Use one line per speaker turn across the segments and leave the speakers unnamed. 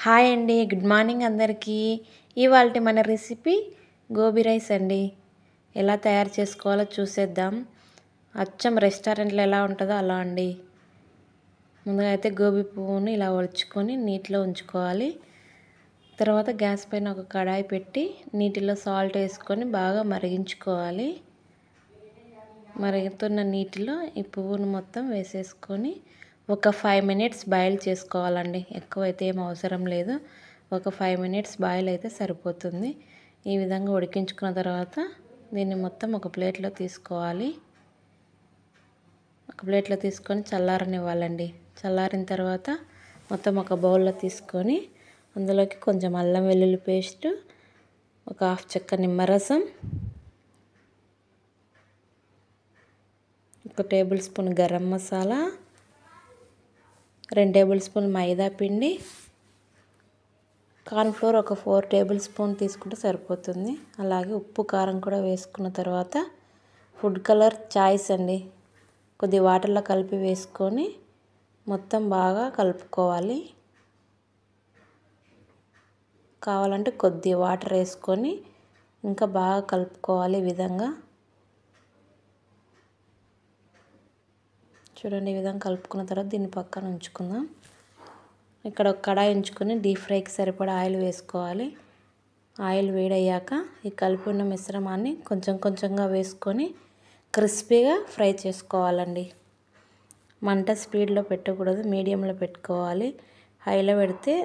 Hi అండి, good morning అందరికీ. ఇవాల్టి మన రెసిపీ గోబీ రైస్ అండి. ఎలా తయారు చేసుకోవాలో చూసేద్దాం. అచ్చం రెస్టారెంట్లో ఎలా ఉంటుందో అలా అండి. ముందుగా అయితే గోబీ పువ్వుని ఇలా ఒలుచుకొని నీటిలో ఉంచుకోవాలి. తర్వాత గ్యాస్ పైన ఒక కడాయి పెట్టి నీటిలో సాల్ట్ వేసుకొని బాగా మరిగించుకోవాలి. మరుగుతున్న నీటిలో ఈ పువ్వును మొత్తం వేసేసుకొని ఒక 5 మినిట్స్ బాయిల్ చేసుకోవాలండి. ఎక్కువైతే ఏం అవసరం లేదు. ఒక 5 మినిట్స్ బాయిల్ అయితే సరిపోతుంది. ఈ విధంగా ఉడికించుకున్న తర్వాత దీన్ని మొత్తం ఒక ప్లేట్లో తీసుకోవాలి. ఒక ప్లేట్లో తీసుకొని చల్లారనివ్వాలండి. చల్లారిన తర్వాత మొత్తం ఒక బౌల్లో తీసుకొని అందులోకి కొంచెం అల్లం వెల్లుల్లి పేస్ట్, ఒక హాఫ్ చెక్క నిమ్మరసం, ఒక tablespoon garam masala, 2 tablespoon maida పిండి, కార్న్ఫ్లోర్ ఒక 4 టేబుల్ స్పూన్ తీసుకుంటే సరిపోతుంది. అలాగే ఉప్పు కారం కూడా వేసుకున్న తర్వాత ఫుడ్ కలర్ చాయిస్ అండి కొద్ది వాటర్లో కలిపి వేసుకొని మొత్తం బాగా కలుపుకోవాలి. కావాలంటే కొద్ది వాటర్ వేసుకొని ఇంకా బాగా కలుపుకోవాలి. ఈ విధంగా చూడండి. ఈ విధంగా కలుపుకున్న తర్వాత దీన్ని పక్కన ఉంచుకుందాం. ఇక్కడ ఒక కడాయి ఉంచుకొని డీప్ ఫ్రైకి సరిపడా ఆయిల్ వేసుకోవాలి. ఆయిల్ వేడయ్యాక ఈ కలిపి ఉన్న మిశ్రమాన్ని కొంచెం కొంచెంగా వేసుకొని క్రిస్పీగా ఫ్రై చేసుకోవాలండి. మంట స్పీడ్లో పెట్టకూడదు, మీడియంలో పెట్టుకోవాలి. హైలో పెడితే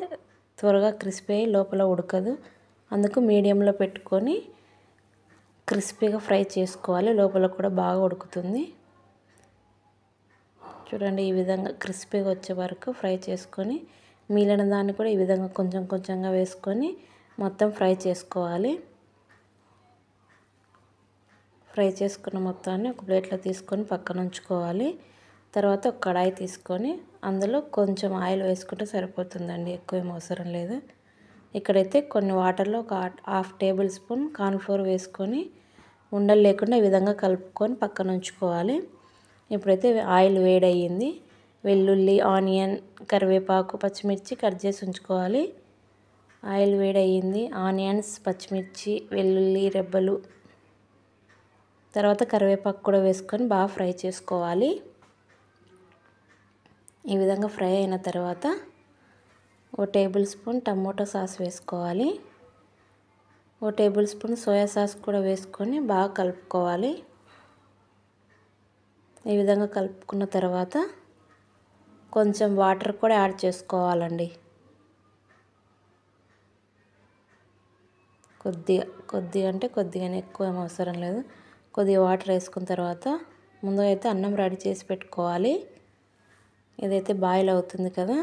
త్వరగా క్రిస్పీ అయ్యి లోపల ఉడకదు. అందుకు మీడియంలో పెట్టుకొని క్రిస్పీగా ఫ్రై చేసుకోవాలి. లోపల కూడా బాగా ఉడుకుతుంది. చూడండి, ఈ విధంగా క్రిస్పీగా వచ్చే వరకు ఫ్రై చేసుకొని మిగిలిన దాన్ని కూడా ఈ విధంగా కొంచెం కొంచెంగా వేసుకొని మొత్తం ఫ్రై చేసుకోవాలి. ఫ్రై చేసుకున్న మొత్తాన్ని ఒక ప్లేట్లో తీసుకొని పక్కన ఉంచుకోవాలి. తర్వాత ఒక కడాయి తీసుకొని అందులో కొంచెం ఆయిల్ వేసుకుంటే సరిపోతుందండి. ఎక్కువ ఏం అవసరం లేదు. ఇక్కడైతే కొన్ని వాటర్లో ఒక హాఫ్ టేబుల్ స్పూన్ కార్న్ఫ్లోర్ వేసుకొని ఉండలు లేకుండా ఈ విధంగా కలుపుకొని పక్కన ఉంచుకోవాలి. ఇప్పుడైతే ఆయిల్ వేడయ్యింది. వెల్లుల్లి, ఆనియన్, కరివేపాకు, పచ్చిమిర్చి కట్ చేసి ఉంచుకోవాలి. ఆయిల్ వేడయ్యింది. ఆనియన్స్, పచ్చిమిర్చి, వెల్లుల్లి రెబ్బలు, తర్వాత కరివేపాకు కూడా వేసుకొని బాగా ఫ్రై చేసుకోవాలి. ఈ విధంగా ఫ్రై అయిన తర్వాత ఓ టేబుల్ స్పూన్ టమోటా సాస్ వేసుకోవాలి. ఓ టేబుల్ స్పూన్ సోయా సాస్ కూడా వేసుకొని బాగా కలుపుకోవాలి. ఈ విధంగా కలుపుకున్న తర్వాత కొంచెం వాటర్ కూడా యాడ్ చేసుకోవాలండి. కొద్దిగా అంటే కొద్దిగానే, ఎక్కువ ఏం అవసరం లేదు. కొద్దిగా వాటర్ వేసుకున్న తర్వాత ముందుగా అయితే అన్నం రెడీ చేసి పెట్టుకోవాలి. ఇదైతే బాయిల్ అవుతుంది కదా.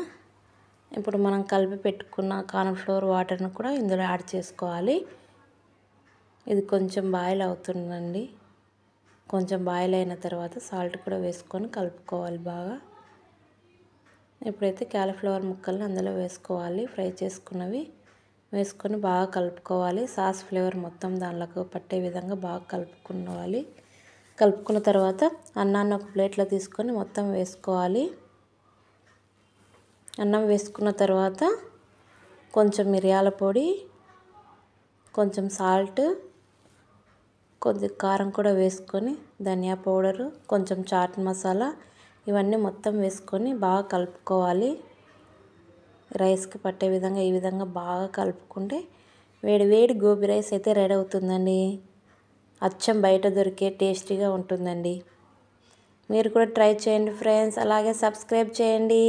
ఇప్పుడు మనం కలిపి పెట్టుకున్న కార్న్ఫ్లోర్ వాటర్ను కూడా ఇందులో యాడ్ చేసుకోవాలి. ఇది కొంచెం బాయిల్ అవుతుందండి. కొంచెం బాయిల్ అయిన తర్వాత సాల్ట్ కూడా వేసుకొని కలుపుకోవాలి బాగా. ఇప్పుడైతే క్యాలీఫ్లవర్ ముక్కల్ని అందులో వేసుకోవాలి. ఫ్రై చేసుకున్నవి వేసుకొని బాగా కలుపుకోవాలి. సాస్ ఫ్లేవర్ మొత్తం దానిలోకి పట్టే విధంగా బాగా కలుపుకోవాలి. కలుపుకున్న తర్వాత అన్నాన్ని ఒక ప్లేట్లో తీసుకొని మొత్తం వేసుకోవాలి. అన్నం వేసుకున్న తర్వాత కొంచెం మిరియాల పొడి, కొంచెం సాల్ట్, కొద్ది కారం కూడా వేసుకొని ధనియా పౌడరు, కొంచెం చాట్ మసాలా ఇవన్నీ మొత్తం వేసుకొని బాగా కలుపుకోవాలి. రైస్కి పట్టే విధంగా ఈ విధంగా బాగా కలుపుకుంటే వేడి వేడి గోబీ రైస్ అయితే రెడీ అవుతుందండి. అచ్చం బయట దొరికే టేస్టీగా ఉంటుందండి. మీరు కూడా ట్రై చేయండి ఫ్రెండ్స్. అలాగే సబ్స్క్రైబ్ చేయండి.